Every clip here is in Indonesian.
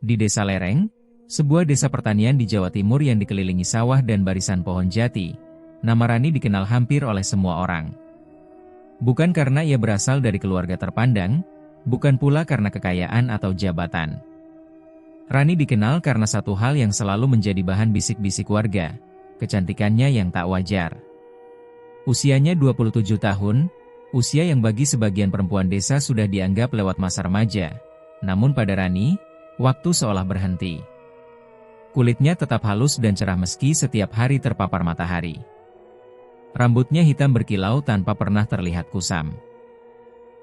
Di Desa Lereng, sebuah desa pertanian di Jawa Timur yang dikelilingi sawah dan barisan pohon jati, nama Rani dikenal hampir oleh semua orang. Bukan karena ia berasal dari keluarga terpandang, bukan pula karena kekayaan atau jabatan. Rani dikenal karena satu hal yang selalu menjadi bahan bisik-bisik warga, kecantikannya yang tak wajar. Usianya 27 tahun, usia yang bagi sebagian perempuan desa sudah dianggap lewat masa remaja. Namun pada Rani, waktu seolah berhenti. Kulitnya tetap halus dan cerah meski setiap hari terpapar matahari. Rambutnya hitam berkilau tanpa pernah terlihat kusam.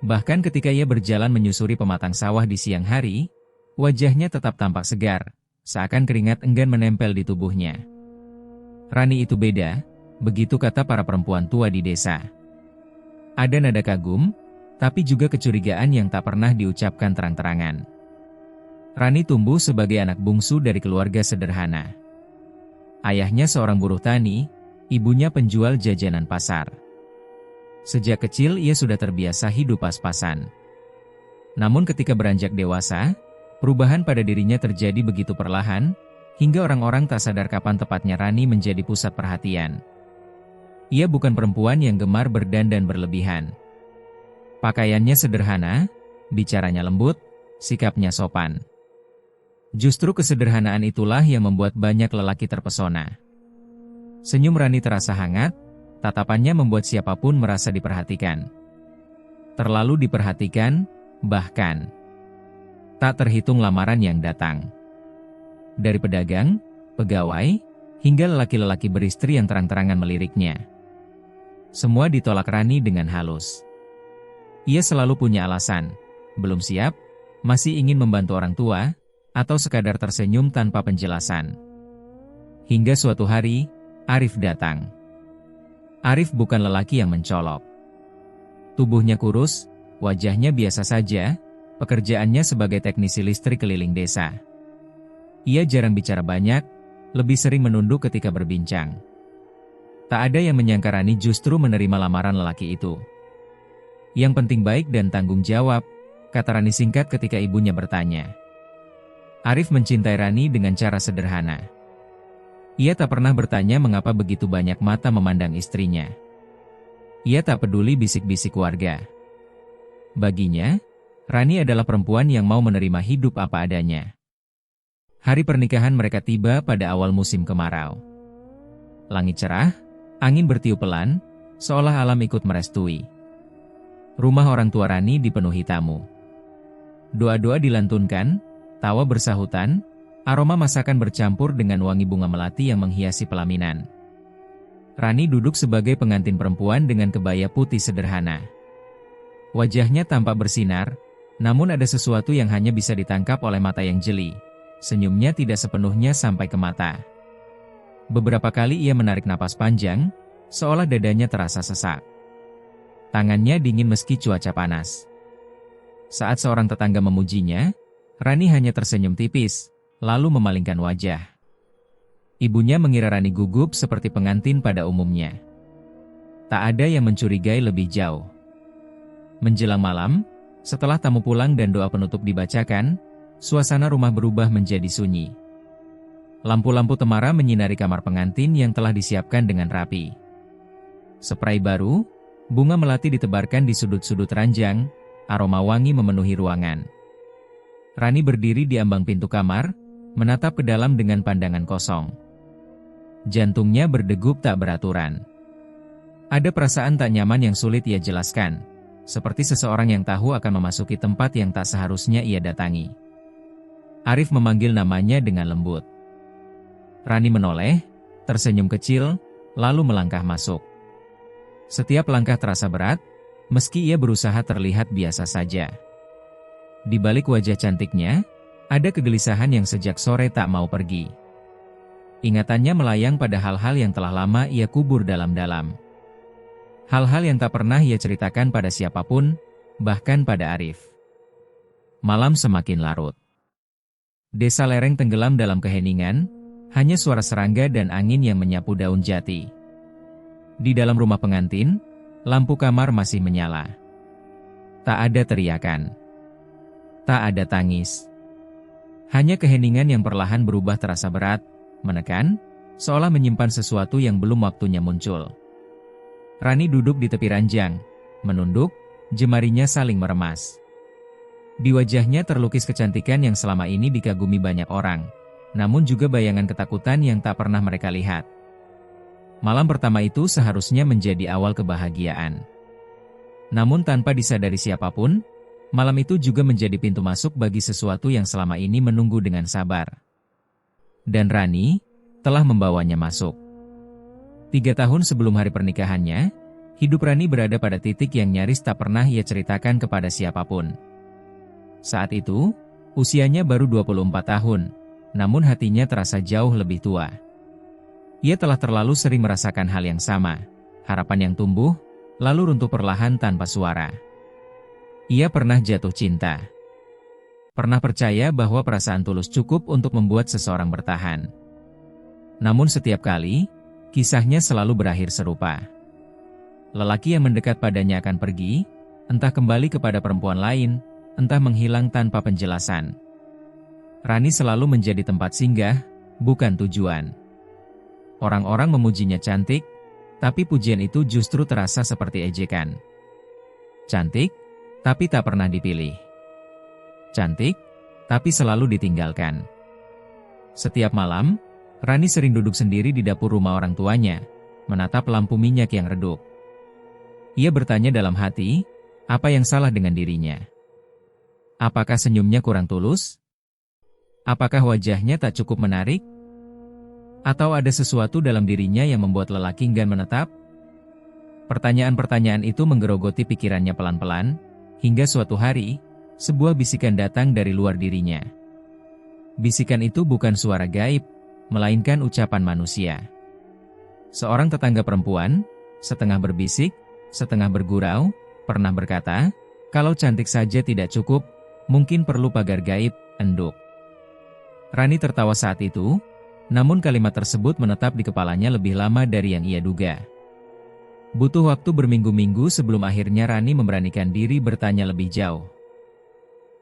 Bahkan ketika ia berjalan menyusuri pematang sawah di siang hari, wajahnya tetap tampak segar, seakan keringat enggan menempel di tubuhnya. Rani itu beda, begitu kata para perempuan tua di desa. Ada nada kagum, tapi juga kecurigaan yang tak pernah diucapkan terang-terangan. Rani tumbuh sebagai anak bungsu dari keluarga sederhana. Ayahnya seorang buruh tani, ibunya penjual jajanan pasar. Sejak kecil ia sudah terbiasa hidup pas-pasan. Namun ketika beranjak dewasa, perubahan pada dirinya terjadi begitu perlahan, hingga orang-orang tak sadar kapan tepatnya Rani menjadi pusat perhatian. Ia bukan perempuan yang gemar berdandan berlebihan. Pakaiannya sederhana, bicaranya lembut, sikapnya sopan. Justru kesederhanaan itulah yang membuat banyak lelaki terpesona. Senyum Rani terasa hangat, tatapannya membuat siapapun merasa diperhatikan. Terlalu diperhatikan, bahkan tak terhitung lamaran yang datang. Dari pedagang, pegawai, hingga lelaki-lelaki beristri yang terang-terangan meliriknya. Semua ditolak Rani dengan halus. Ia selalu punya alasan, belum siap, masih ingin membantu orang tua, atau sekadar tersenyum tanpa penjelasan. Hingga suatu hari, Arif datang. Arif bukan lelaki yang mencolok. Tubuhnya kurus, wajahnya biasa saja, pekerjaannya sebagai teknisi listrik keliling desa. Ia jarang bicara banyak, lebih sering menunduk ketika berbincang. Tak ada yang menyangka Rani justru menerima lamaran lelaki itu. Yang penting baik dan tanggung jawab, kata Rani singkat ketika ibunya bertanya. Arif mencintai Rani dengan cara sederhana. Ia tak pernah bertanya mengapa begitu banyak mata memandang istrinya. Ia tak peduli bisik-bisik warga. Baginya, Rani adalah perempuan yang mau menerima hidup apa adanya. Hari pernikahan mereka tiba pada awal musim kemarau. Langit cerah, angin bertiup pelan, seolah alam ikut merestui. Rumah orang tua Rani dipenuhi tamu. Doa-doa dilantunkan, tawa bersahutan, aroma masakan bercampur dengan wangi bunga melati yang menghiasi pelaminan. Rani duduk sebagai pengantin perempuan dengan kebaya putih sederhana. Wajahnya tampak bersinar, namun ada sesuatu yang hanya bisa ditangkap oleh mata yang jeli. Senyumnya tidak sepenuhnya sampai ke mata. Beberapa kali ia menarik napas panjang, seolah dadanya terasa sesak. Tangannya dingin meski cuaca panas. Saat seorang tetangga memujinya, Rani hanya tersenyum tipis, lalu memalingkan wajah. Ibunya mengira Rani gugup seperti pengantin pada umumnya. Tak ada yang mencurigai lebih jauh. Menjelang malam, setelah tamu pulang dan doa penutup dibacakan, suasana rumah berubah menjadi sunyi. Lampu-lampu temara menyinari kamar pengantin yang telah disiapkan dengan rapi. Spray baru, bunga melati ditebarkan di sudut-sudut ranjang, aroma wangi memenuhi ruangan. Rani berdiri di ambang pintu kamar, menatap ke dalam dengan pandangan kosong. Jantungnya berdegup tak beraturan. Ada perasaan tak nyaman yang sulit ia jelaskan, seperti seseorang yang tahu akan memasuki tempat yang tak seharusnya ia datangi. Arif memanggil namanya dengan lembut. Rani menoleh, tersenyum kecil, lalu melangkah masuk. Setiap langkah terasa berat, meski ia berusaha terlihat biasa saja. Di balik wajah cantiknya, ada kegelisahan yang sejak sore tak mau pergi. Ingatannya melayang pada hal-hal yang telah lama ia kubur dalam-dalam. Hal-hal yang tak pernah ia ceritakan pada siapapun, bahkan pada Arif. Malam semakin larut. Desa Lereng tenggelam dalam keheningan, hanya suara serangga dan angin yang menyapu daun jati. Di dalam rumah pengantin, lampu kamar masih menyala. Tak ada teriakan. Tak ada tangis. Hanya keheningan yang perlahan berubah terasa berat, menekan, seolah menyimpan sesuatu yang belum waktunya muncul. Rani duduk di tepi ranjang, menunduk, jemarinya saling meremas. Di wajahnya terlukis kecantikan yang selama ini dikagumi banyak orang, namun juga bayangan ketakutan yang tak pernah mereka lihat. Malam pertama itu seharusnya menjadi awal kebahagiaan. Namun tanpa disadari siapapun, malam itu juga menjadi pintu masuk bagi sesuatu yang selama ini menunggu dengan sabar. Dan Rani telah membawanya masuk. 3 tahun sebelum hari pernikahannya, hidup Rani berada pada titik yang nyaris tak pernah ia ceritakan kepada siapapun. Saat itu, usianya baru 24 tahun, namun hatinya terasa jauh lebih tua. Ia telah terlalu sering merasakan hal yang sama, harapan yang tumbuh, lalu runtuh perlahan tanpa suara. Ia pernah jatuh cinta. Pernah percaya bahwa perasaan tulus cukup untuk membuat seseorang bertahan. Namun setiap kali, kisahnya selalu berakhir serupa. Lelaki yang mendekat padanya akan pergi, entah kembali kepada perempuan lain, entah menghilang tanpa penjelasan. Rani selalu menjadi tempat singgah, bukan tujuan. Orang-orang memujinya cantik, tapi pujian itu justru terasa seperti ejekan. Cantik, tapi tak pernah dipilih. Cantik, tapi selalu ditinggalkan. Setiap malam, Rani sering duduk sendiri di dapur rumah orang tuanya, menatap lampu minyak yang redup. Ia bertanya dalam hati, apa yang salah dengan dirinya? Apakah senyumnya kurang tulus? Apakah wajahnya tak cukup menarik? Atau ada sesuatu dalam dirinya yang membuat lelaki enggan menetap? Pertanyaan-pertanyaan itu menggerogoti pikirannya pelan-pelan, hingga suatu hari, sebuah bisikan datang dari luar dirinya. Bisikan itu bukan suara gaib, melainkan ucapan manusia. Seorang tetangga perempuan, setengah berbisik, setengah bergurau, pernah berkata, kalau cantik saja tidak cukup, mungkin perlu pagar gaib, enduk. Rani tertawa saat itu, namun kalimat tersebut menetap di kepalanya lebih lama dari yang ia duga. Butuh waktu berminggu-minggu sebelum akhirnya Rani memberanikan diri bertanya lebih jauh.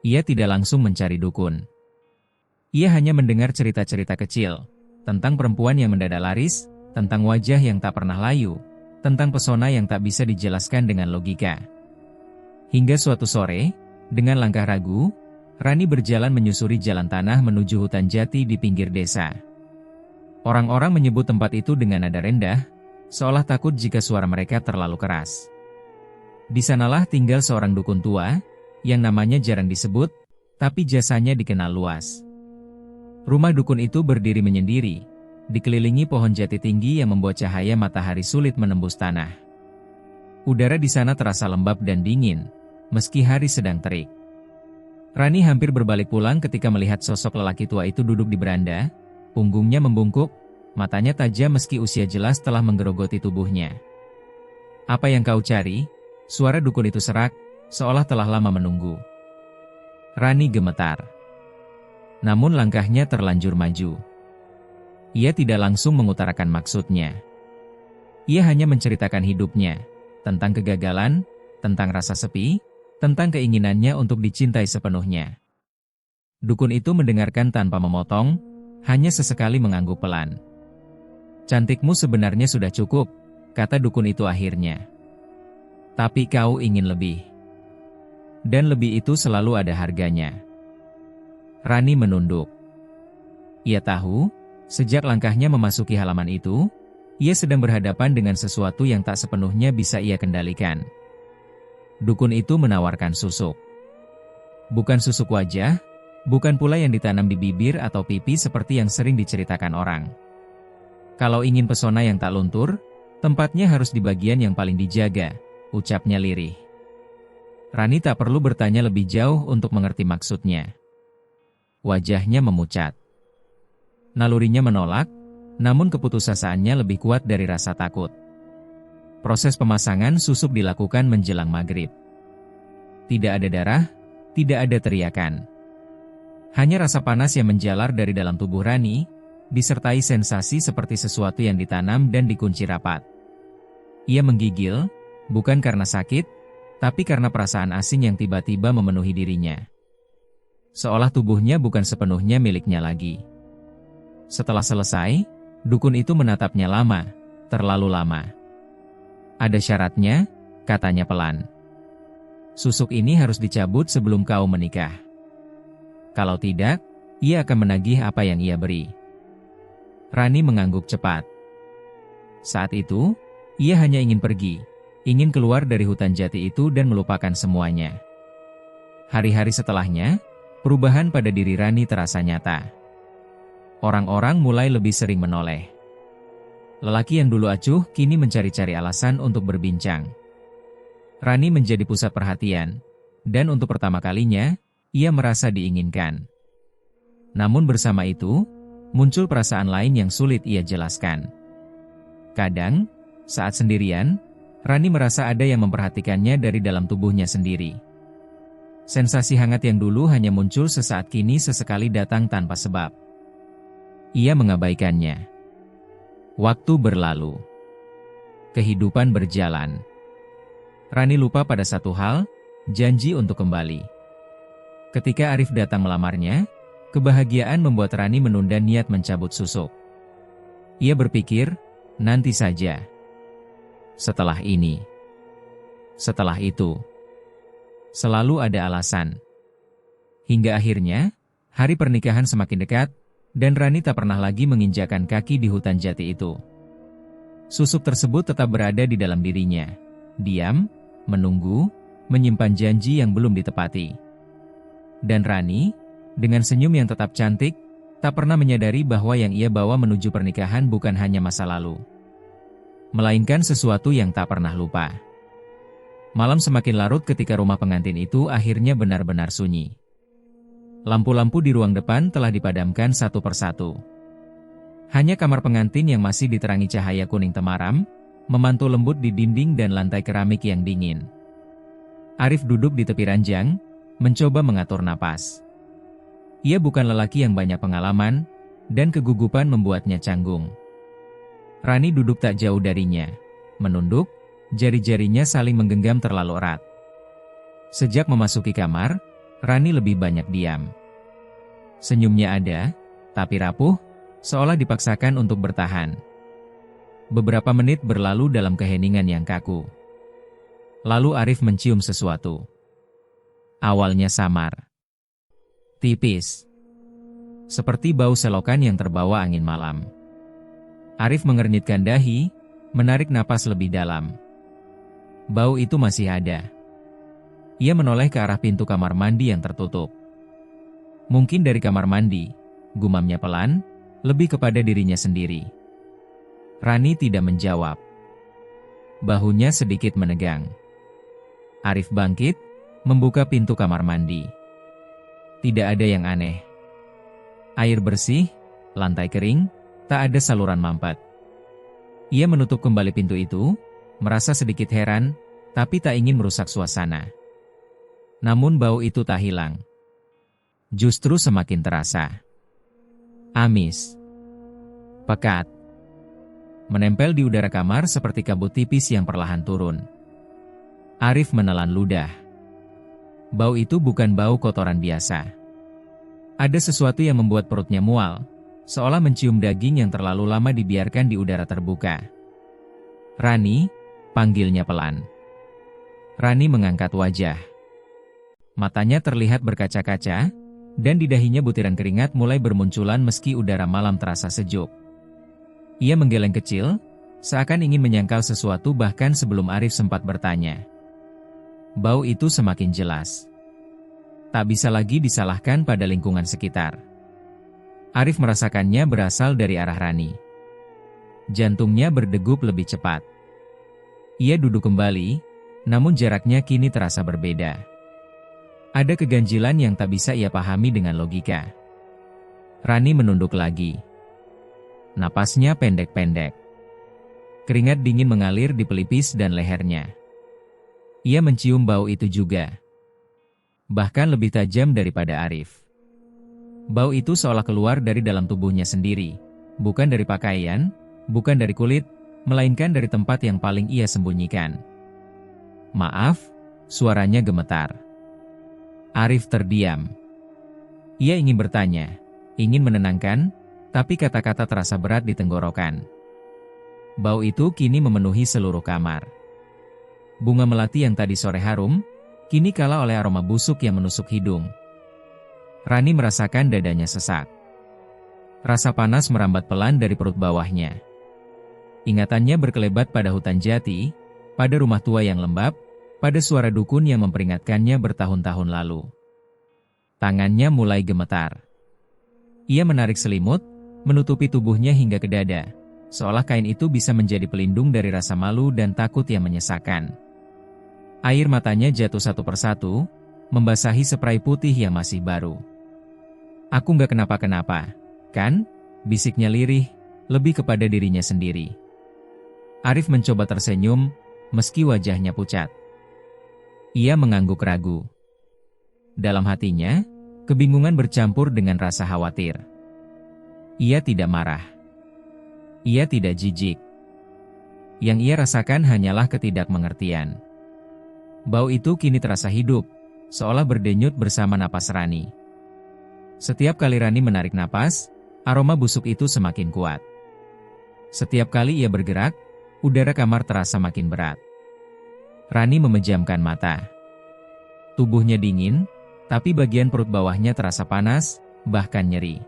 Ia tidak langsung mencari dukun. Ia hanya mendengar cerita-cerita kecil, tentang perempuan yang mendadak laris, tentang wajah yang tak pernah layu, tentang pesona yang tak bisa dijelaskan dengan logika. Hingga suatu sore, dengan langkah ragu, Rani berjalan menyusuri jalan tanah menuju hutan jati di pinggir desa. Orang-orang menyebut tempat itu dengan nada rendah, seolah takut jika suara mereka terlalu keras. Di sanalah tinggal seorang dukun tua, yang namanya jarang disebut, tapi jasanya dikenal luas. Rumah dukun itu berdiri menyendiri, dikelilingi pohon jati tinggi yang membuat cahaya matahari sulit menembus tanah. Udara di sana terasa lembab dan dingin, meski hari sedang terik. Rani hampir berbalik pulang ketika melihat sosok lelaki tua itu duduk di beranda. Punggungnya membungkuk, matanya tajam meski usia jelas telah menggerogoti tubuhnya. Apa yang kau cari? Suara dukun itu serak, seolah telah lama menunggu. Rani gemetar. Namun langkahnya terlanjur maju. Ia tidak langsung mengutarakan maksudnya. Ia hanya menceritakan hidupnya, tentang kegagalan, tentang rasa sepi, tentang keinginannya untuk dicintai sepenuhnya. Dukun itu mendengarkan tanpa memotong, hanya sesekali mengangguk pelan. Cantikmu sebenarnya sudah cukup, kata dukun itu akhirnya. Tapi kau ingin lebih. Dan lebih itu selalu ada harganya. Rani menunduk. Ia tahu, sejak langkahnya memasuki halaman itu, ia sedang berhadapan dengan sesuatu yang tak sepenuhnya bisa ia kendalikan. Dukun itu menawarkan susuk. Bukan susuk wajah, bukan pula yang ditanam di bibir atau pipi seperti yang sering diceritakan orang. Kalau ingin pesona yang tak luntur, tempatnya harus di bagian yang paling dijaga, ucapnya lirih. Rani tak perlu bertanya lebih jauh untuk mengerti maksudnya. Wajahnya memucat. Nalurinya menolak, namun keputusasanya lebih kuat dari rasa takut. Proses pemasangan susuk dilakukan menjelang maghrib. Tidak ada darah, tidak ada teriakan. Hanya rasa panas yang menjalar dari dalam tubuh Rani, disertai sensasi seperti sesuatu yang ditanam dan dikunci rapat. Ia menggigil, bukan karena sakit, tapi karena perasaan asing yang tiba-tiba memenuhi dirinya. seolah tubuhnya bukan sepenuhnya miliknya lagi. Setelah selesai, dukun itu menatapnya lama, terlalu lama. "Ada syaratnya," katanya pelan. "Susuk ini harus dicabut sebelum kau menikah. Kalau tidak, ia akan menagih apa yang ia beri." Rani mengangguk cepat. Saat itu, ia hanya ingin pergi, ingin keluar dari hutan jati itu dan melupakan semuanya. Hari-hari setelahnya, perubahan pada diri Rani terasa nyata. Orang-orang mulai lebih sering menoleh. Lelaki yang dulu acuh kini mencari-cari alasan untuk berbincang. Rani menjadi pusat perhatian, dan untuk pertama kalinya, ia merasa diinginkan. Namun bersama itu, muncul perasaan lain yang sulit ia jelaskan. Kadang, saat sendirian, Rani merasa ada yang memperhatikannya dari dalam tubuhnya sendiri. Sensasi hangat yang dulu hanya muncul sesaat kini sesekali datang tanpa sebab. Ia mengabaikannya. Waktu berlalu. Kehidupan berjalan. Rani lupa pada satu hal, janji untuk kembali. Ketika Arif datang melamarnya, kebahagiaan membuat Rani menunda niat mencabut susuk. Ia berpikir, nanti saja. Setelah ini. Setelah itu. Selalu ada alasan. Hingga akhirnya, hari pernikahan semakin dekat, dan Rani tak pernah lagi menginjakan kaki di hutan jati itu. Susuk tersebut tetap berada di dalam dirinya. Diam, menunggu, menyimpan janji yang belum ditepati. Dan Rani, dengan senyum yang tetap cantik, tak pernah menyadari bahwa yang ia bawa menuju pernikahan bukan hanya masa lalu, melainkan sesuatu yang tak pernah lupa. Malam semakin larut ketika rumah pengantin itu akhirnya benar-benar sunyi. Lampu-lampu di ruang depan telah dipadamkan satu persatu. Hanya kamar pengantin yang masih diterangi cahaya kuning temaram, memantul lembut di dinding dan lantai keramik yang dingin. Arif duduk di tepi ranjang, mencoba mengatur napas. Ia bukan lelaki yang banyak pengalaman, dan kegugupan membuatnya canggung. Rani duduk tak jauh darinya, menunduk, jari-jarinya saling menggenggam terlalu erat. Sejak memasuki kamar, Rani lebih banyak diam. Senyumnya ada, tapi rapuh, seolah dipaksakan untuk bertahan. Beberapa menit berlalu dalam keheningan yang kaku. Lalu Arif mencium sesuatu. Awalnya samar. Tipis. Seperti bau selokan yang terbawa angin malam. Arif mengernyitkan dahi, menarik napas lebih dalam. Bau itu masih ada. Ia menoleh ke arah pintu kamar mandi yang tertutup. Mungkin dari kamar mandi, gumamnya pelan, lebih kepada dirinya sendiri. Rani tidak menjawab. Bahunya sedikit menegang. Arif bangkit, membuka pintu kamar mandi. Tidak ada yang aneh. Air bersih, lantai kering, tak ada saluran mampet. Ia menutup kembali pintu itu, merasa sedikit heran, tapi tak ingin merusak suasana. Namun bau itu tak hilang. Justru semakin terasa. Amis. Pekat. Menempel di udara kamar seperti kabut tipis yang perlahan turun. Arif menelan ludah. Bau itu bukan bau kotoran biasa. Ada sesuatu yang membuat perutnya mual, seolah mencium daging yang terlalu lama dibiarkan di udara terbuka. Rani, panggilnya pelan. Rani mengangkat wajah. Matanya terlihat berkaca-kaca, dan di dahinya butiran keringat mulai bermunculan meski udara malam terasa sejuk. Ia menggeleng kecil, seakan ingin menyangkal sesuatu bahkan sebelum Arif sempat bertanya. Bau itu semakin jelas. Tak bisa lagi disalahkan pada lingkungan sekitar. Arif merasakannya berasal dari arah Rani. Jantungnya berdegup lebih cepat. Ia duduk kembali, namun jaraknya kini terasa berbeda. Ada keganjilan yang tak bisa ia pahami dengan logika. Rani menunduk lagi. Napasnya pendek-pendek. Keringat dingin mengalir di pelipis dan lehernya. Ia mencium bau itu juga. Bahkan lebih tajam daripada Arif. Bau itu seolah keluar dari dalam tubuhnya sendiri. Bukan dari pakaian, bukan dari kulit, melainkan dari tempat yang paling ia sembunyikan. Maaf, suaranya gemetar. Arif terdiam. Ia ingin bertanya, ingin menenangkan, tapi kata-kata terasa berat di tenggorokan. Bau itu kini memenuhi seluruh kamar. Bunga melati yang tadi sore harum, kini kalah oleh aroma busuk yang menusuk hidung. Rani merasakan dadanya sesak. Rasa panas merambat pelan dari perut bawahnya. Ingatannya berkelebat pada hutan jati, pada rumah tua yang lembab, pada suara dukun yang memperingatkannya bertahun-tahun lalu. Tangannya mulai gemetar. Ia menarik selimut, menutupi tubuhnya hingga ke dada, seolah kain itu bisa menjadi pelindung dari rasa malu dan takut yang menyesakan. Air matanya jatuh satu persatu, membasahi spray putih yang masih baru. "Aku nggak kenapa-kenapa, kan?" bisiknya lirih, lebih kepada dirinya sendiri. Arif mencoba tersenyum, meski wajahnya pucat. Ia mengangguk ragu. Dalam hatinya, kebingungan bercampur dengan rasa khawatir. Ia tidak marah. Ia tidak jijik. Yang ia rasakan hanyalah ketidakmengertian. Bau itu kini terasa hidup, seolah berdenyut bersama napas Rani. Setiap kali Rani menarik napas, aroma busuk itu semakin kuat. Setiap kali ia bergerak, udara kamar terasa makin berat. Rani memejamkan mata. Tubuhnya dingin, tapi bagian perut bawahnya terasa panas, bahkan nyeri.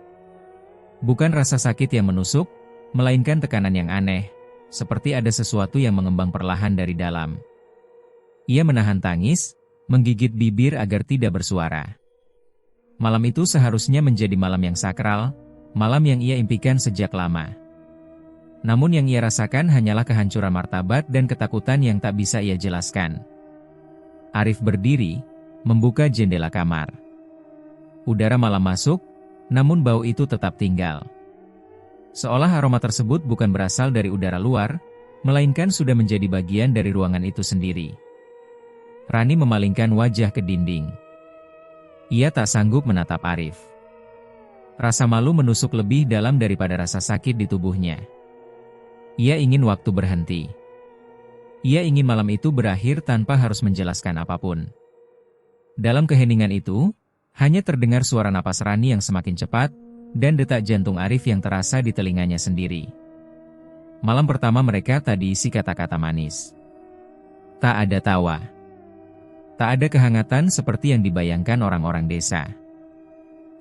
Bukan rasa sakit yang menusuk, melainkan tekanan yang aneh, seperti ada sesuatu yang mengembang perlahan dari dalam. Ia menahan tangis, menggigit bibir agar tidak bersuara. Malam itu seharusnya menjadi malam yang sakral, malam yang ia impikan sejak lama. Namun yang ia rasakan hanyalah kehancuran martabat dan ketakutan yang tak bisa ia jelaskan. Arif berdiri, membuka jendela kamar. Udara malam masuk, namun bau itu tetap tinggal. Seolah aroma tersebut bukan berasal dari udara luar, melainkan sudah menjadi bagian dari ruangan itu sendiri. Rani memalingkan wajah ke dinding. Ia tak sanggup menatap Arif. Rasa malu menusuk lebih dalam daripada rasa sakit di tubuhnya. Ia ingin waktu berhenti. Ia ingin malam itu berakhir tanpa harus menjelaskan apapun. Dalam keheningan itu, hanya terdengar suara napas Rani yang semakin cepat, dan detak jantung Arif yang terasa di telinganya sendiri. Malam pertama mereka tak diisi kata-kata manis. Tak ada tawa. Tak ada kehangatan seperti yang dibayangkan orang-orang desa.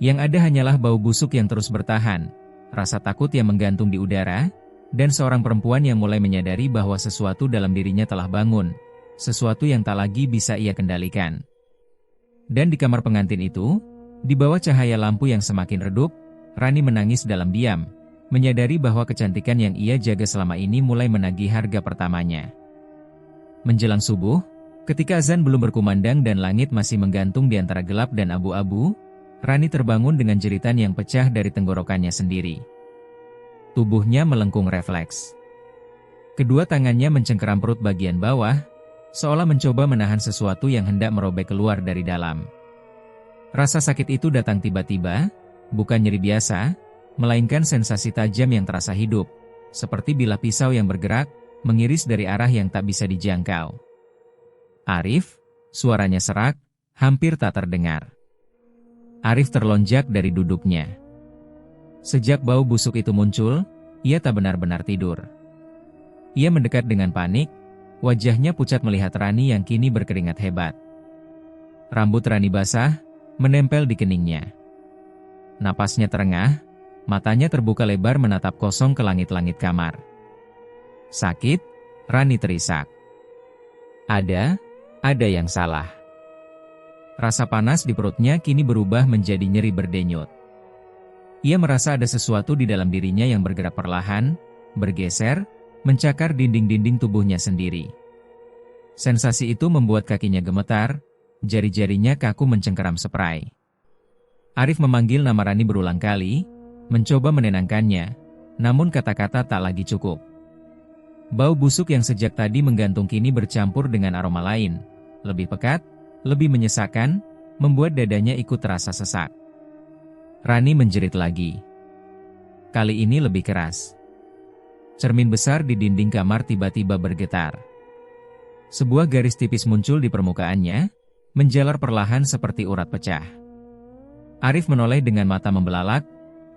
Yang ada hanyalah bau busuk yang terus bertahan, rasa takut yang menggantung di udara, dan seorang perempuan yang mulai menyadari bahwa sesuatu dalam dirinya telah bangun, sesuatu yang tak lagi bisa ia kendalikan. Dan di kamar pengantin itu, di bawah cahaya lampu yang semakin redup, Rani menangis dalam diam, menyadari bahwa kecantikan yang ia jaga selama ini mulai menagih harga pertamanya. Menjelang subuh, ketika azan belum berkumandang dan langit masih menggantung di antara gelap dan abu-abu, Rani terbangun dengan jeritan yang pecah dari tenggorokannya sendiri. Tubuhnya melengkung refleks. Kedua tangannya mencengkeram perut bagian bawah, seolah mencoba menahan sesuatu yang hendak merobek keluar dari dalam. Rasa sakit itu datang tiba-tiba, bukan nyeri biasa, melainkan sensasi tajam yang terasa hidup, seperti bilah pisau yang bergerak, mengiris dari arah yang tak bisa dijangkau. "Arif," suaranya serak, hampir tak terdengar. Arif terlonjak dari duduknya. Sejak bau busuk itu muncul, ia tak benar-benar tidur. Ia mendekat dengan panik, wajahnya pucat melihat Rani yang kini berkeringat hebat. Rambut Rani basah, menempel di keningnya. Napasnya terengah, matanya terbuka lebar menatap kosong ke langit-langit kamar. "Sakit?" Rani terisak. Ada yang salah. Rasa panas di perutnya kini berubah menjadi nyeri berdenyut. Ia merasa ada sesuatu di dalam dirinya yang bergerak perlahan, bergeser, mencakar dinding-dinding tubuhnya sendiri. Sensasi itu membuat kakinya gemetar, jari-jarinya kaku mencengkeram spray. Arif memanggil nama Rani berulang kali, mencoba menenangkannya, namun kata-kata tak lagi cukup. Bau busuk yang sejak tadi menggantung kini bercampur dengan aroma lain, lebih pekat, lebih menyesakkan, membuat dadanya ikut terasa sesak. Rani menjerit lagi. Kali ini lebih keras. Cermin besar di dinding kamar tiba-tiba bergetar. Sebuah garis tipis muncul di permukaannya, menjalar perlahan seperti urat pecah. Arif menoleh dengan mata membelalak,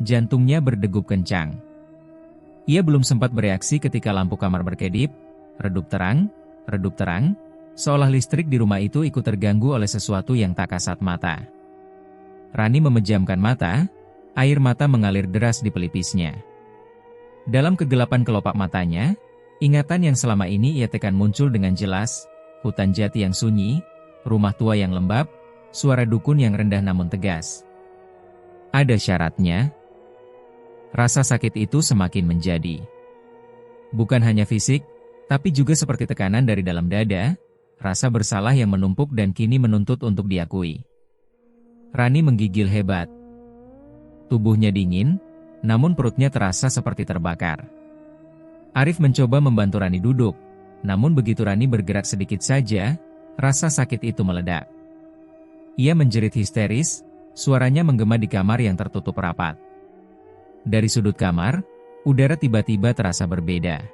jantungnya berdegup kencang. Ia belum sempat bereaksi ketika lampu kamar berkedip, redup terang, seolah listrik di rumah itu ikut terganggu oleh sesuatu yang tak kasat mata. Rani memejamkan mata, air mata mengalir deras di pelipisnya. Dalam kegelapan kelopak matanya, ingatan yang selama ini ia tekan muncul dengan jelas, hutan jati yang sunyi, rumah tua yang lembab, suara dukun yang rendah namun tegas. Ada syaratnya. Rasa sakit itu semakin menjadi. Bukan hanya fisik, tapi juga seperti tekanan dari dalam dada, rasa bersalah yang menumpuk dan kini menuntut untuk diakui. Rani menggigil hebat. Tubuhnya dingin, namun perutnya terasa seperti terbakar. Arif mencoba membantu Rani duduk, namun begitu Rani bergerak sedikit saja, rasa sakit itu meledak. Ia menjerit histeris, suaranya menggema di kamar yang tertutup rapat. Dari sudut kamar, udara tiba-tiba terasa berbeda.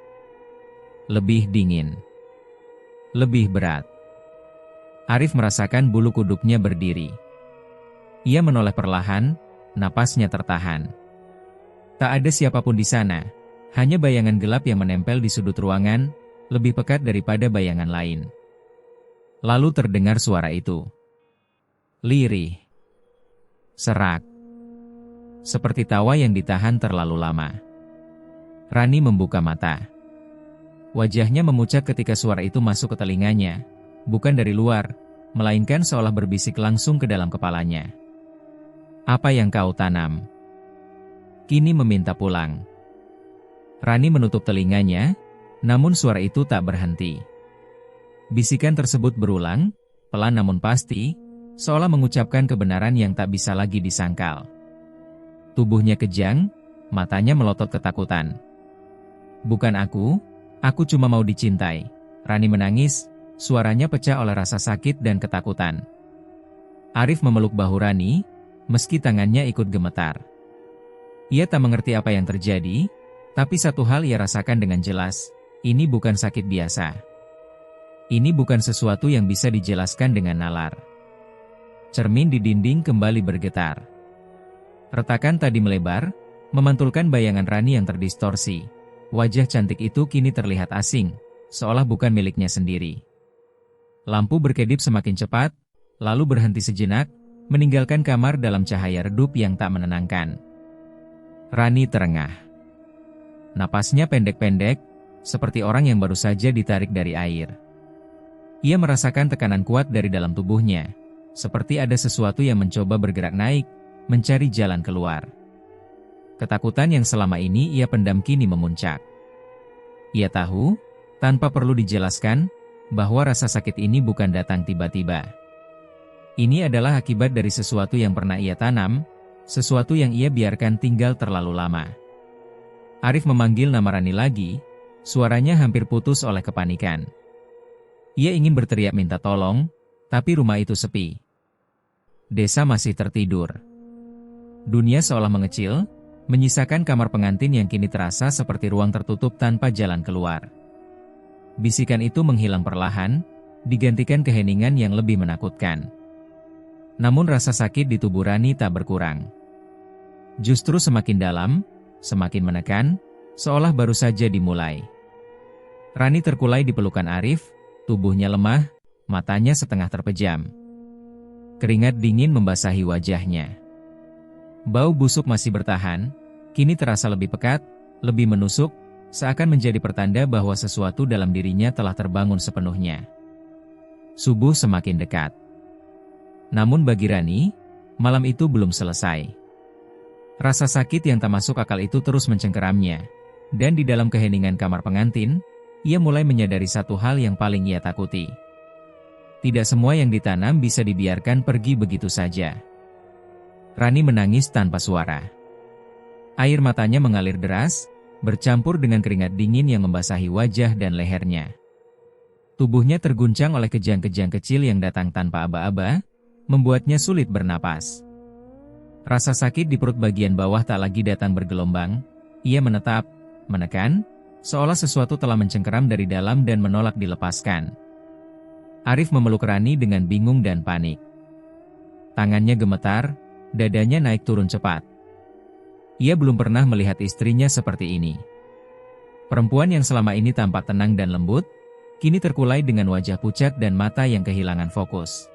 Lebih dingin. Lebih berat. Arif merasakan bulu kuduknya berdiri. Ia menoleh perlahan, napasnya tertahan. Tak ada siapapun di sana, hanya bayangan gelap yang menempel di sudut ruangan, lebih pekat daripada bayangan lain. Lalu terdengar suara itu. Lirih. Serak. Seperti tawa yang ditahan terlalu lama. Rani membuka mata. Wajahnya memucat ketika suara itu masuk ke telinganya, bukan dari luar, melainkan seolah berbisik langsung ke dalam kepalanya. Apa yang kau tanam? Kini meminta pulang. Rani menutup telinganya, namun suara itu tak berhenti. Bisikan tersebut berulang, pelan namun pasti, seolah mengucapkan kebenaran yang tak bisa lagi disangkal. Tubuhnya kejang, matanya melotot ketakutan. Bukan aku cuma mau dicintai. Rani menangis, suaranya pecah oleh rasa sakit dan ketakutan. Arif memeluk bahu Rani, meski tangannya ikut gemetar. Ia tak mengerti apa yang terjadi, tapi satu hal ia rasakan dengan jelas, ini bukan sakit biasa. Ini bukan sesuatu yang bisa dijelaskan dengan nalar. Cermin di dinding kembali bergetar. Retakan tadi melebar, memantulkan bayangan Rani yang terdistorsi. Wajah cantik itu kini terlihat asing, seolah bukan miliknya sendiri. Lampu berkedip semakin cepat, lalu berhenti sejenak, meninggalkan kamar dalam cahaya redup yang tak menenangkan. Rani terengah. Napasnya pendek-pendek, seperti orang yang baru saja ditarik dari air. Ia merasakan tekanan kuat dari dalam tubuhnya, seperti ada sesuatu yang mencoba bergerak naik, mencari jalan keluar. Ketakutan yang selama ini ia pendam kini memuncak. Ia tahu, tanpa perlu dijelaskan, bahwa rasa sakit ini bukan datang tiba-tiba. Ini adalah akibat dari sesuatu yang pernah ia tanam, sesuatu yang ia biarkan tinggal terlalu lama. Arif memanggil nama Rani lagi, suaranya hampir putus oleh kepanikan. Ia ingin berteriak minta tolong, tapi rumah itu sepi. Desa masih tertidur. Dunia seolah mengecil, menyisakan kamar pengantin yang kini terasa seperti ruang tertutup tanpa jalan keluar. Bisikan itu menghilang perlahan, digantikan keheningan yang lebih menakutkan. Namun rasa sakit di tubuh Rani tak berkurang. Justru semakin dalam, semakin menekan, seolah baru saja dimulai. Rani terkulai di pelukan Arif, tubuhnya lemah, matanya setengah terpejam. Keringat dingin membasahi wajahnya. Bau busuk masih bertahan, kini terasa lebih pekat, lebih menusuk, seakan menjadi pertanda bahwa sesuatu dalam dirinya telah terbangun sepenuhnya. Subuh semakin dekat. Namun bagi Rani, malam itu belum selesai. Rasa sakit yang tak masuk akal itu terus mencengkeramnya, dan di dalam keheningan kamar pengantin, ia mulai menyadari satu hal yang paling ia takuti. Tidak semua yang ditanam bisa dibiarkan pergi begitu saja. Rani menangis tanpa suara. Air matanya mengalir deras, bercampur dengan keringat dingin yang membasahi wajah dan lehernya. Tubuhnya terguncang oleh kejang-kejang kecil yang datang tanpa aba-aba, membuatnya sulit bernapas. Rasa sakit di perut bagian bawah tak lagi datang bergelombang, ia menetap, menekan, seolah sesuatu telah mencengkeram dari dalam dan menolak dilepaskan. Arif memeluk Rani dengan bingung dan panik. Tangannya gemetar, Dadanya naik turun cepat. Ia belum pernah melihat istrinya seperti ini. Perempuan yang selama ini tampak tenang dan lembut, kini terkulai dengan wajah pucat dan mata yang kehilangan fokus.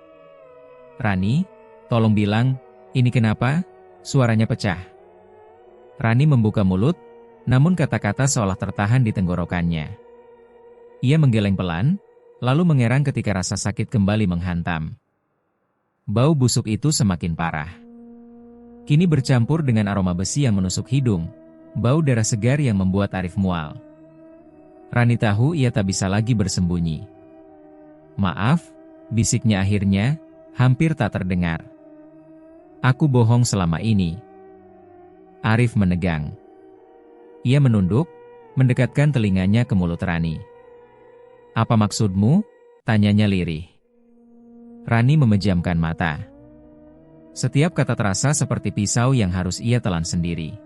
"Rani, tolong bilang, ini kenapa?" Suaranya pecah. Rani membuka mulut, namun kata-kata seolah tertahan di tenggorokannya. Ia menggeleng pelan, lalu mengerang ketika rasa sakit kembali menghantam. Bau busuk itu semakin parah. Kini bercampur dengan aroma besi yang menusuk hidung, bau darah segar yang membuat Arif mual. Rani tahu ia tak bisa lagi bersembunyi. "Maaf," bisiknya akhirnya, hampir tak terdengar. "Aku bohong selama ini." Arif menegang. Ia menunduk, mendekatkan telinganya ke mulut Rani. "Apa maksudmu?" tanyanya lirih. Rani memejamkan mata. Setiap kata terasa seperti pisau yang harus ia telan sendiri.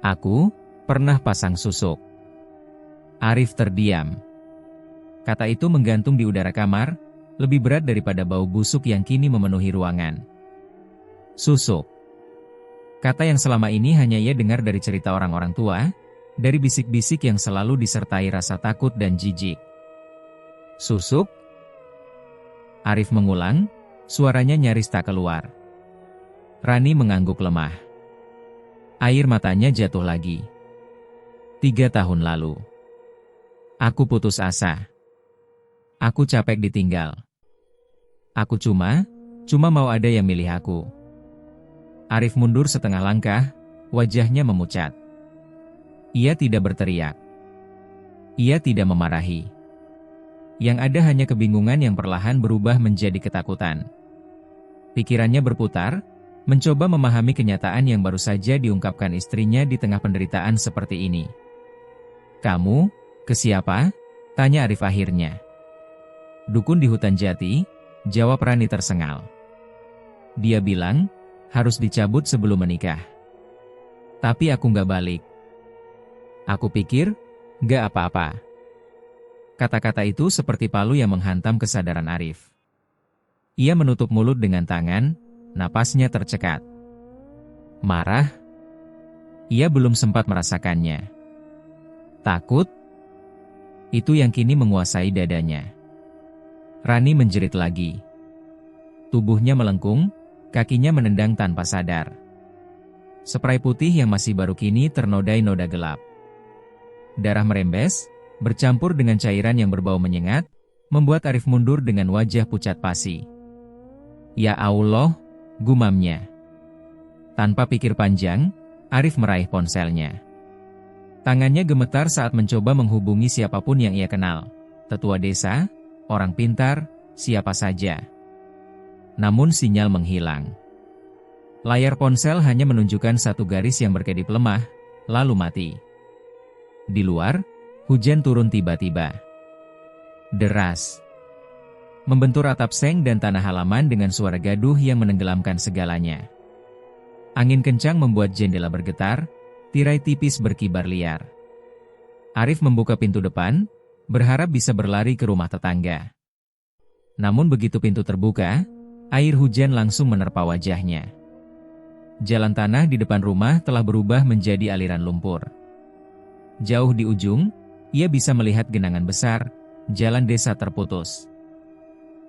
"Aku pernah pasang susuk." Arif terdiam. Kata itu menggantung di udara kamar, lebih berat daripada bau busuk yang kini memenuhi ruangan. Susuk. Kata yang selama ini hanya ia dengar dari cerita orang-orang tua, dari bisik-bisik yang selalu disertai rasa takut dan jijik. "Susuk?" Arif mengulang, suaranya nyaris tak keluar. Rani mengangguk lemah. Air matanya jatuh lagi. 3 tahun lalu. Aku putus asa. Aku capek ditinggal. Aku cuma mau ada yang milih aku. Arif mundur setengah langkah, wajahnya memucat. Ia tidak berteriak. Ia tidak memarahi. Yang ada hanya kebingungan yang perlahan berubah menjadi ketakutan. Pikirannya berputar, mencoba memahami kenyataan yang baru saja diungkapkan istrinya di tengah penderitaan seperti ini. "Kamu, ke siapa?" tanya Arif akhirnya. "Dukun di hutan jati," jawab Rani tersengal. "Dia bilang, harus dicabut sebelum menikah. Tapi aku nggak balik." "Aku pikir, nggak apa-apa." Kata-kata itu seperti palu yang menghantam kesadaran Arif. Ia menutup mulut dengan tangan, napasnya tercekat. Marah? Ia belum sempat merasakannya. Takut? Itu yang kini menguasai dadanya. Rani menjerit lagi. Tubuhnya melengkung, kakinya menendang tanpa sadar. Spray putih yang masih baru kini ternodai noda gelap. Darah merembes, bercampur dengan cairan yang berbau menyengat, membuat Arif mundur dengan wajah pucat pasi. "Ya Allah," gumamnya. Tanpa pikir panjang, Arif meraih ponselnya. Tangannya gemetar saat mencoba menghubungi siapapun yang ia kenal. Tetua desa, orang pintar, siapa saja. Namun sinyal menghilang. Layar ponsel hanya menunjukkan satu garis yang berkedip lemah, lalu mati. Di luar, hujan turun tiba-tiba. Deras. Membentur atap seng dan tanah halaman dengan suara gaduh yang menenggelamkan segalanya. Angin kencang membuat jendela bergetar, tirai tipis berkibar liar. Arif membuka pintu depan, berharap bisa berlari ke rumah tetangga. Namun begitu pintu terbuka, air hujan langsung menerpa wajahnya. Jalan tanah di depan rumah telah berubah menjadi aliran lumpur. Jauh di ujung, ia bisa melihat genangan besar, jalan desa terputus.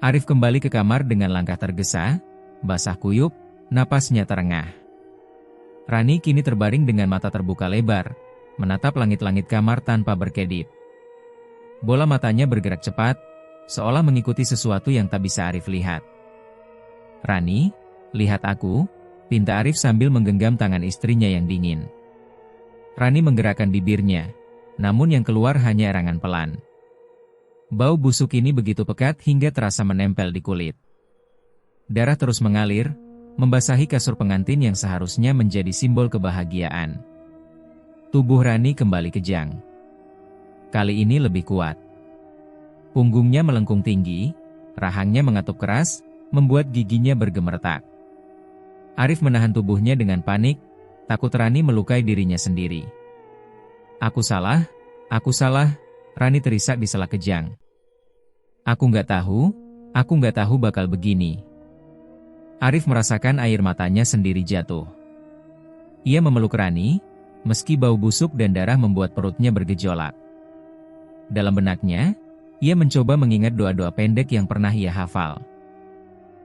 Arif kembali ke kamar dengan langkah tergesa, basah kuyup, napasnya terengah. Rani kini terbaring dengan mata terbuka lebar, menatap langit-langit kamar tanpa berkedip. Bola matanya bergerak cepat, seolah mengikuti sesuatu yang tak bisa Arif lihat. "Rani, lihat aku," pinta Arif sambil menggenggam tangan istrinya yang dingin. Rani menggerakkan bibirnya, namun yang keluar hanya erangan pelan. Bau busuk ini begitu pekat hingga terasa menempel di kulit. Darah terus mengalir, membasahi kasur pengantin yang seharusnya menjadi simbol kebahagiaan. Tubuh Rani kembali kejang. Kali ini lebih kuat. Punggungnya melengkung tinggi, rahangnya mengatup keras, membuat giginya bergemertak. Arif menahan tubuhnya dengan panik, takut Rani melukai dirinya sendiri. Aku salah, Rani terisak di sela kejang. Aku nggak tahu bakal begini. Arif merasakan air matanya sendiri jatuh. Ia memeluk Rani, meski bau busuk dan darah membuat perutnya bergejolak. Dalam benaknya, ia mencoba mengingat doa-doa pendek yang pernah ia hafal.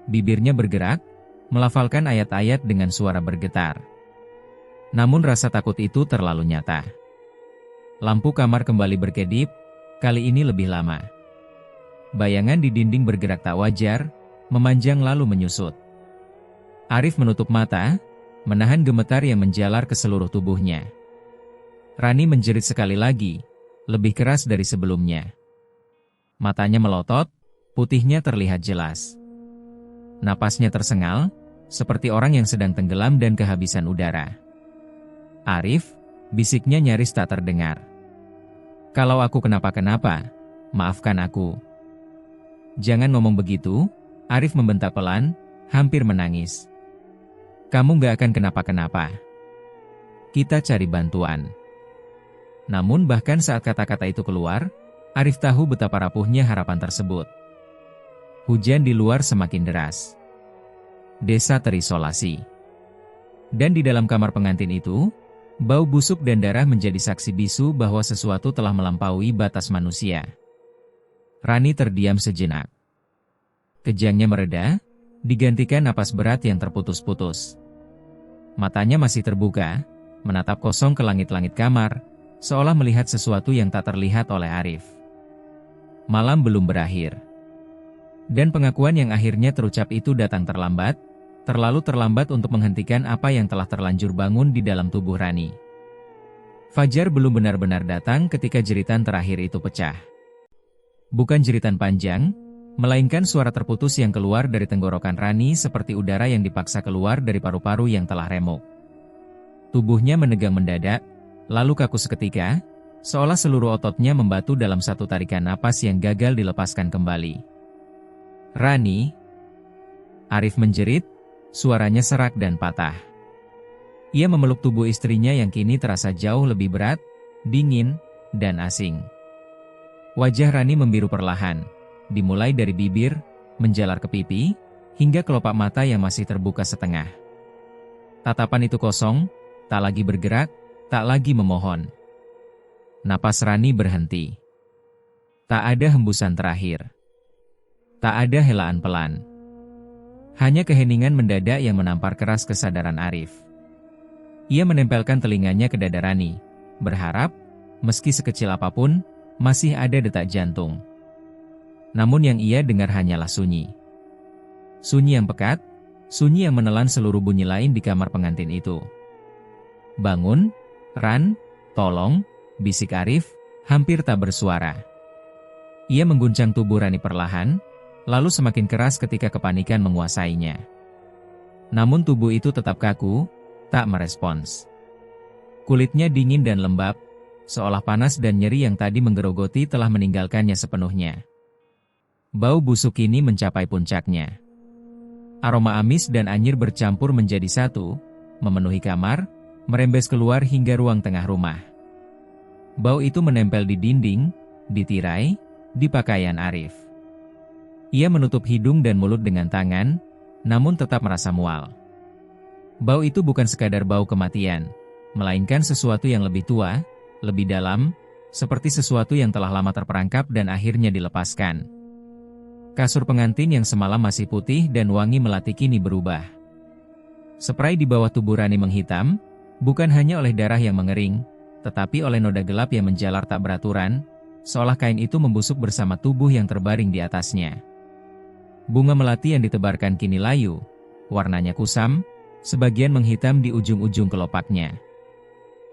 Bibirnya bergerak, melafalkan ayat-ayat dengan suara bergetar. Namun rasa takut itu terlalu nyata. Lampu kamar kembali berkedip, kali ini lebih lama. Bayangan di dinding bergerak tak wajar, memanjang lalu menyusut. Arif menutup mata, menahan gemetar yang menjalar ke seluruh tubuhnya. Rani menjerit sekali lagi, lebih keras dari sebelumnya. Matanya melotot, putihnya terlihat jelas. Napasnya tersengal, seperti orang yang sedang tenggelam dan kehabisan udara. Arif, bisiknya nyaris tak terdengar. Kalau aku kenapa-kenapa, maafkan aku. Jangan ngomong begitu, Arif membentak pelan, hampir menangis. Kamu gak akan kenapa-kenapa. Kita cari bantuan. Namun bahkan saat kata-kata itu keluar, Arif tahu betapa rapuhnya harapan tersebut. Hujan di luar semakin deras. Desa terisolasi. Dan di dalam kamar pengantin itu, bau busuk dan darah menjadi saksi bisu bahwa sesuatu telah melampaui batas manusia. Rani terdiam sejenak. Kejangnya mereda, digantikan napas berat yang terputus-putus. Matanya masih terbuka, menatap kosong ke langit-langit kamar, seolah melihat sesuatu yang tak terlihat oleh Arif. Malam belum berakhir. Dan pengakuan yang akhirnya terucap itu datang terlambat, terlalu terlambat untuk menghentikan apa yang telah terlanjur bangun di dalam tubuh Rani. Fajar belum benar-benar datang ketika jeritan terakhir itu pecah. Bukan jeritan panjang, melainkan suara terputus yang keluar dari tenggorokan Rani seperti udara yang dipaksa keluar dari paru-paru yang telah remuk. Tubuhnya menegang mendadak, lalu kaku seketika, seolah seluruh ototnya membatu dalam satu tarikan napas yang gagal dilepaskan kembali. Rani! Arif menjerit, suaranya serak dan patah. Ia memeluk tubuh istrinya yang kini terasa jauh lebih berat, dingin, dan asing. Wajah Rani membiru perlahan, dimulai dari bibir, menjalar ke pipi, hingga kelopak mata yang masih terbuka setengah. Tatapan itu kosong, tak lagi bergerak, tak lagi memohon. Napas Rani berhenti. Tak ada hembusan terakhir. Tak ada helaan pelan. Hanya keheningan mendadak yang menampar keras kesadaran Arif. Ia menempelkan telinganya ke dada Rani, berharap, meski sekecil apapun, masih ada detak jantung. Namun yang ia dengar hanyalah sunyi. Sunyi yang pekat, sunyi yang menelan seluruh bunyi lain di kamar pengantin itu. Bangun, Ran, tolong, bisik Arif, hampir tak bersuara. Ia mengguncang tubuh Rani perlahan, lalu semakin keras ketika kepanikan menguasainya. Namun tubuh itu tetap kaku, tak merespons. Kulitnya dingin dan lembab, seolah panas dan nyeri yang tadi menggerogoti telah meninggalkannya sepenuhnya. Bau busuk ini mencapai puncaknya. Aroma amis dan anyir bercampur menjadi satu, memenuhi kamar, merembes keluar hingga ruang tengah rumah. Bau itu menempel di dinding, di tirai, di pakaian Arif. Ia menutup hidung dan mulut dengan tangan, namun tetap merasa mual. Bau itu bukan sekadar bau kematian, melainkan sesuatu yang lebih tua, lebih dalam, seperti sesuatu yang telah lama terperangkap dan akhirnya dilepaskan. Kasur pengantin yang semalam masih putih dan wangi melati kini berubah. Spray di bawah tubuh Rani menghitam, bukan hanya oleh darah yang mengering, tetapi oleh noda gelap yang menjalar tak beraturan, seolah kain itu membusuk bersama tubuh yang terbaring di atasnya. Bunga melati yang ditebarkan kini layu, warnanya kusam, sebagian menghitam di ujung-ujung kelopaknya.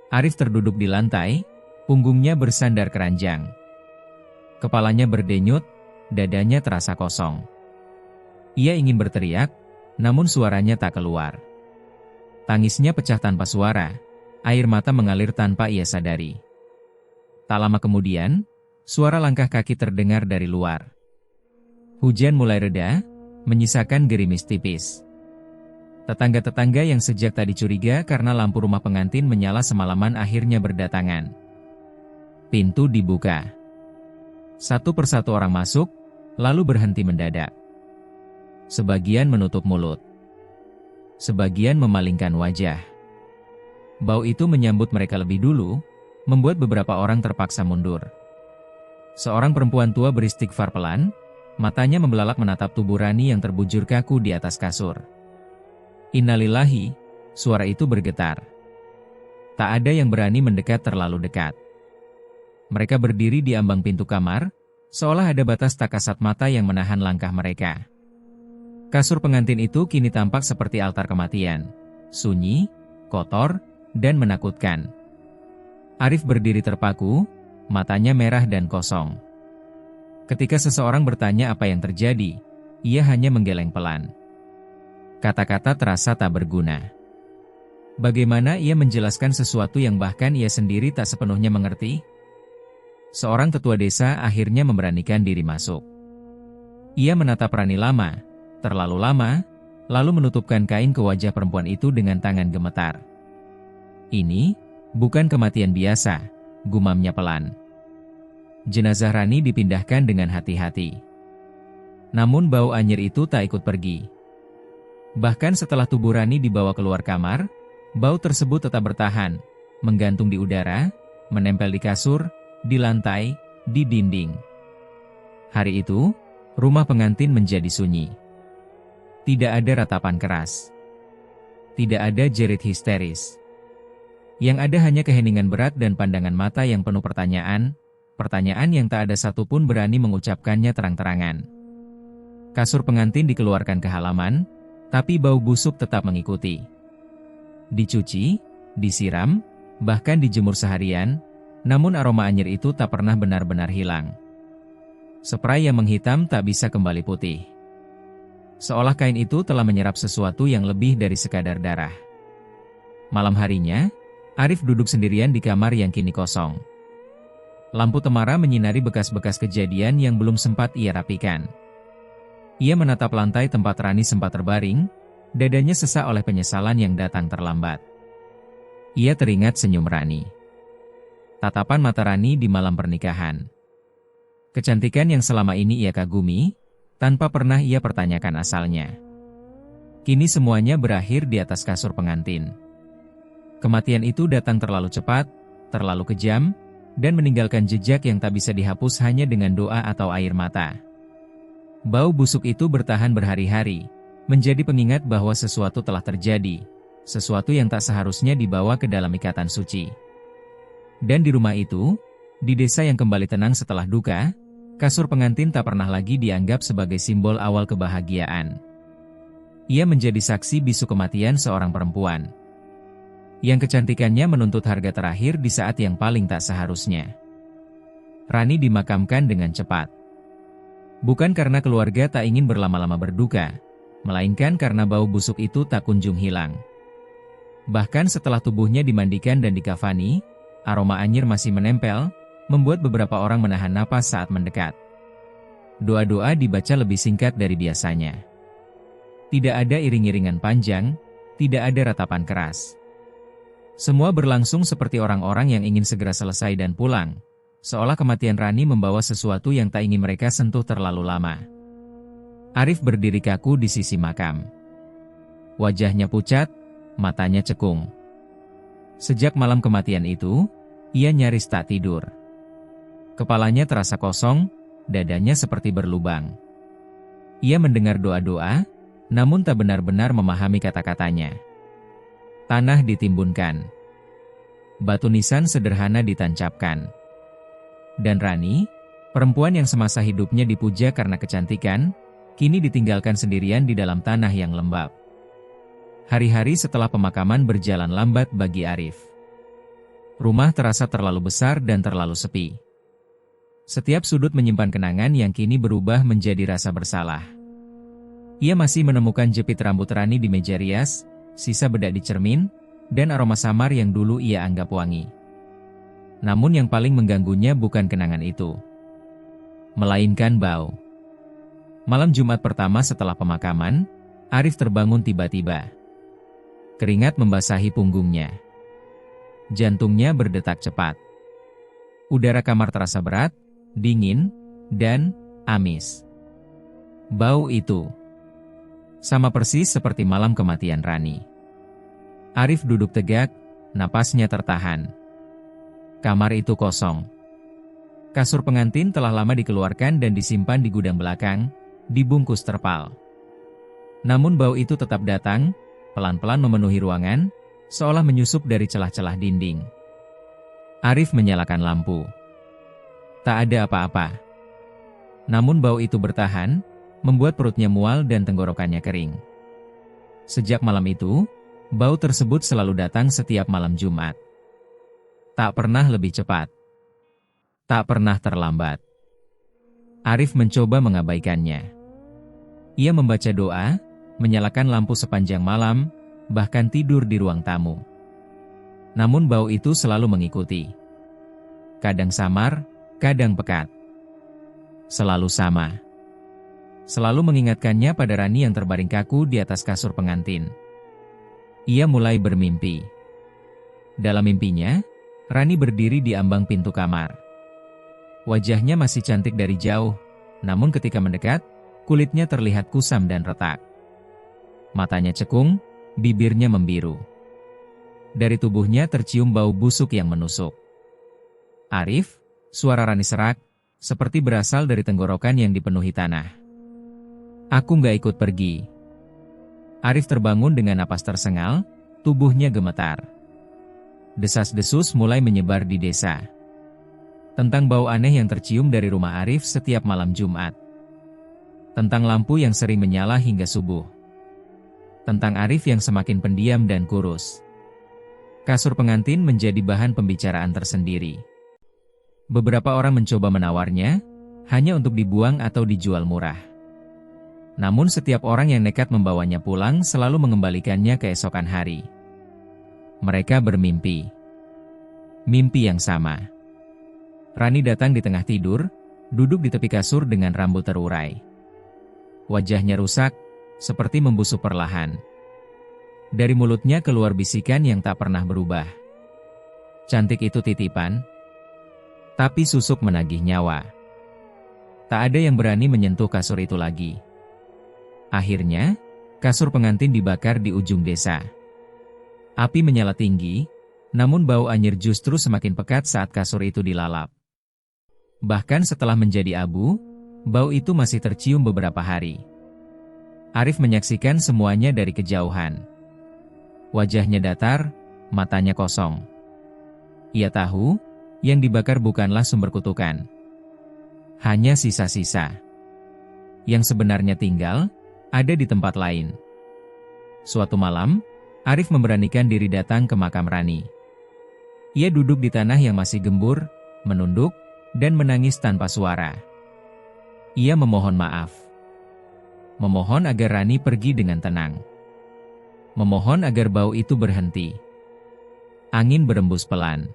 Arif terduduk di lantai, punggungnya bersandar keranjang. Kepalanya berdenyut, dadanya terasa kosong. Ia ingin berteriak, namun suaranya tak keluar. Tangisnya pecah tanpa suara, air mata mengalir tanpa ia sadari. Tak lama kemudian, suara langkah kaki terdengar dari luar. Hujan mulai reda, menyisakan gerimis tipis. Tetangga-tetangga yang sejak tadi curiga karena lampu rumah pengantin menyala semalaman akhirnya berdatangan. Pintu dibuka. Satu persatu orang masuk, lalu berhenti mendadak. Sebagian menutup mulut. sebagian memalingkan wajah. Bau itu menyambut mereka lebih dulu, membuat beberapa orang terpaksa mundur. Seorang perempuan tua beristighfar pelan, matanya membelalak menatap tubuh Rani yang terbujur kaku di atas kasur. Innalillahi, suara itu bergetar. Tak ada yang berani mendekat terlalu dekat. Mereka berdiri di ambang pintu kamar, seolah ada batas tak kasat mata yang menahan langkah mereka. Kasur pengantin itu kini tampak seperti altar kematian, sunyi, kotor, dan menakutkan. Arif berdiri terpaku, matanya merah dan kosong. Ketika seseorang bertanya apa yang terjadi, ia hanya menggeleng pelan. Kata-kata terasa tak berguna. Bagaimana ia menjelaskan sesuatu yang bahkan ia sendiri tak sepenuhnya mengerti? Seorang tetua desa akhirnya memberanikan diri masuk. Ia menatap Rani lama, terlalu lama, lalu menutupkan kain ke wajah perempuan itu dengan tangan gemetar. Ini bukan kematian biasa, gumamnya pelan. Jenazah Rani dipindahkan dengan hati-hati. Namun bau anyir itu tak ikut pergi. Bahkan setelah tubuh Rani dibawa keluar kamar, bau tersebut tetap bertahan, menggantung di udara, menempel di kasur, di lantai, di dinding. Hari itu, rumah pengantin menjadi sunyi. Tidak ada ratapan keras. Tidak ada jerit histeris. Yang ada hanya keheningan berat dan pandangan mata yang penuh pertanyaan, pertanyaan yang tak ada satupun berani mengucapkannya terang-terangan. Kasur pengantin dikeluarkan ke halaman, tapi bau busuk tetap mengikuti. Dicuci, disiram, bahkan dijemur seharian, namun aroma anyir itu tak pernah benar-benar hilang. Spray yang menghitam tak bisa kembali putih. Seolah kain itu telah menyerap sesuatu yang lebih dari sekadar darah. Malam harinya, Arif duduk sendirian di kamar yang kini kosong. Lampu temara menyinari bekas-bekas kejadian yang belum sempat ia rapikan. Ia menatap lantai tempat Rani sempat terbaring, dadanya sesak oleh penyesalan yang datang terlambat. Ia teringat senyum Rani. Tatapan mata Rani di malam pernikahan. Kecantikan yang selama ini ia kagumi, tanpa pernah ia pertanyakan asalnya. Kini semuanya berakhir di atas kasur pengantin. Kematian itu datang terlalu cepat, terlalu kejam, dan meninggalkan jejak yang tak bisa dihapus hanya dengan doa atau air mata. Bau busuk itu bertahan berhari-hari, menjadi pengingat bahwa sesuatu telah terjadi, sesuatu yang tak seharusnya dibawa ke dalam ikatan suci. Dan di rumah itu, di desa yang kembali tenang setelah duka, kasur pengantin tak pernah lagi dianggap sebagai simbol awal kebahagiaan. Ia menjadi saksi bisu kematian seorang perempuan, yang kecantikannya menuntut harga terakhir di saat yang paling tak seharusnya. Rani dimakamkan dengan cepat. Bukan karena keluarga tak ingin berlama-lama berduka, melainkan karena bau busuk itu tak kunjung hilang. Bahkan setelah tubuhnya dimandikan dan dikafani, aroma anyir masih menempel, membuat beberapa orang menahan napas saat mendekat. Doa-doa dibaca lebih singkat dari biasanya. Tidak ada iring-iringan panjang, tidak ada ratapan keras. Semua berlangsung seperti orang-orang yang ingin segera selesai dan pulang, seolah kematian Rani membawa sesuatu yang tak ingin mereka sentuh terlalu lama. Arif berdiri kaku di sisi makam. Wajahnya pucat, matanya cekung. Sejak malam kematian itu, ia nyaris tak tidur. Kepalanya terasa kosong, dadanya seperti berlubang. Ia mendengar doa-doa, namun tak benar-benar memahami kata-katanya. Tanah ditimbunkan. Batu nisan sederhana ditancapkan. Dan Rani, perempuan yang semasa hidupnya dipuja karena kecantikan, kini ditinggalkan sendirian di dalam tanah yang lembab. Hari-hari setelah pemakaman berjalan lambat bagi Arif. Rumah terasa terlalu besar dan terlalu sepi. Setiap sudut menyimpan kenangan yang kini berubah menjadi rasa bersalah. Ia masih menemukan jepit rambut Rani di meja rias, sisa bedak di cermin, dan aroma samar yang dulu ia anggap wangi. Namun yang paling mengganggunya bukan kenangan itu, melainkan bau. Malam Jumat pertama setelah pemakaman, Arif terbangun tiba-tiba. Keringat membasahi punggungnya. Jantungnya berdetak cepat. Udara kamar terasa berat, dingin, dan amis. Bau itu Sama persis seperti malam kematian Rani. Arif duduk tegak, napasnya tertahan. Kamar itu kosong. Kasur pengantin telah lama dikeluarkan dan disimpan di gudang belakang, dibungkus terpal. Namun bau itu tetap datang, pelan-pelan memenuhi ruangan, seolah menyusup dari celah-celah dinding. Arif menyalakan lampu. Tak ada apa-apa. Namun bau itu bertahan, membuat perutnya mual dan tenggorokannya kering. Sejak malam itu, bau tersebut selalu datang setiap malam Jumat. Tak pernah lebih cepat. Tak pernah terlambat. Arif mencoba mengabaikannya. Ia membaca doa, menyalakan lampu sepanjang malam, bahkan tidur di ruang tamu. Namun bau itu selalu mengikuti. Kadang samar, kadang pekat. Selalu sama. Selalu mengingatkannya pada Rani yang terbaring kaku di atas kasur pengantin. Ia mulai bermimpi. Dalam mimpinya, Rani berdiri di ambang pintu kamar. Wajahnya masih cantik dari jauh, namun ketika mendekat, kulitnya terlihat kusam dan retak. Matanya cekung, bibirnya membiru. Dari tubuhnya tercium bau busuk yang menusuk. Arif, suara Rani serak, seperti berasal dari tenggorokan yang dipenuhi tanah. Aku nggak ikut pergi. Arif terbangun dengan napas tersengal, tubuhnya gemetar. Desas-desus mulai menyebar di desa. Tentang bau aneh yang tercium dari rumah Arif setiap malam Jumat. Tentang lampu yang sering menyala hingga subuh. Tentang Arif yang semakin pendiam dan kurus. Kasur pengantin menjadi bahan pembicaraan tersendiri. Beberapa orang mencoba menawarnya, hanya untuk dibuang atau dijual murah. Namun setiap orang yang nekat membawanya pulang selalu mengembalikannya keesokan hari. Mereka bermimpi. Mimpi yang sama. Rani datang di tengah tidur, duduk di tepi kasur dengan rambut terurai. Wajahnya rusak, seperti membusuk perlahan. Dari mulutnya keluar bisikan yang tak pernah berubah. Cantik itu titipan, tapi susuk menagih nyawa. Tak ada yang berani menyentuh kasur itu lagi. Akhirnya, kasur pengantin dibakar di ujung desa. Api menyala tinggi, namun bau anyir justru semakin pekat saat kasur itu dilalap. Bahkan setelah menjadi abu, bau itu masih tercium beberapa hari. Arif menyaksikan semuanya dari kejauhan. Wajahnya datar, matanya kosong. Ia tahu, yang dibakar bukanlah sumber kutukan. Hanya sisa-sisa. Yang sebenarnya tinggal, ada di tempat lain. Suatu malam, Arif memberanikan diri datang ke makam Rani. Ia duduk di tanah yang masih gembur, menunduk, dan menangis tanpa suara. Ia memohon maaf. Memohon agar Rani pergi dengan tenang. Memohon agar bau itu berhenti. Angin berembus pelan.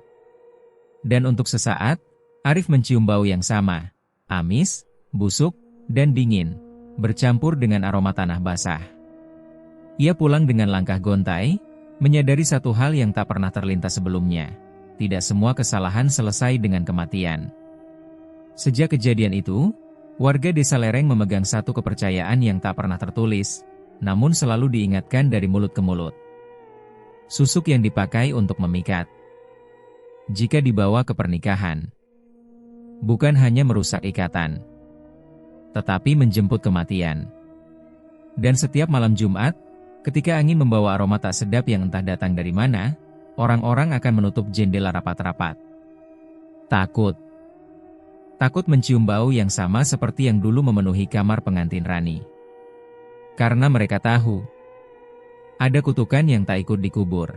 Dan untuk sesaat, Arif mencium bau yang sama, amis, busuk, dan dingin, bercampur dengan aroma tanah basah. Ia pulang dengan langkah gontai, menyadari satu hal yang tak pernah terlintas sebelumnya. Tidak semua kesalahan selesai dengan kematian. Sejak kejadian itu, warga desa lereng memegang satu kepercayaan yang tak pernah tertulis, namun selalu diingatkan dari mulut ke mulut. Susuk yang dipakai untuk memikat. Jika dibawa ke pernikahan, bukan hanya merusak ikatan, tetapi menjemput kematian. Dan setiap malam Jumat, ketika angin membawa aroma tak sedap yang entah datang dari mana, orang-orang akan menutup jendela rapat-rapat. Takut. Takut mencium bau yang sama seperti yang dulu memenuhi kamar pengantin Rani. Karena mereka tahu, ada kutukan yang tak ikut dikubur.